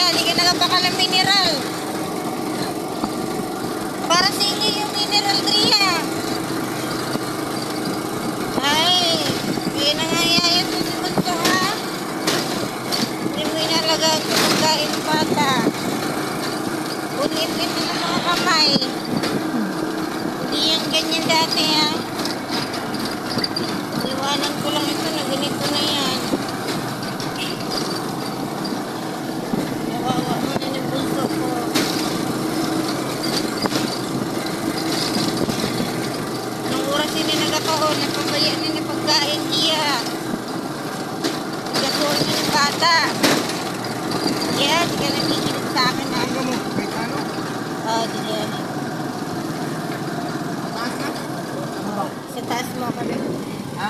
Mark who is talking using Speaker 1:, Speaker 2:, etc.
Speaker 1: Dria, di ka nagapaka ng mineral. Para sa inyo yung mineral, Dria. Ay, kaya nangyayayat mo si Bunso, ha? Hindi mo inalagaan sa pagkain bata. Unitin na ng mga kamay. Hindi yan ganyan dati, ha? Iwanan ko lang ito na ganito na yan. Nawawa mo na ng Bunso ko. Anong oras hindi nagkataon? Napabaya na ni pagkain niya. Nagkataon na ng bata. Yes, ka nakikinig sa akin, ha?
Speaker 2: Ano mo? May kano?
Speaker 1: Oo, diyan.
Speaker 2: Mataas na? Ano ba?
Speaker 1: Sa taas mo ka rin.
Speaker 2: Ha?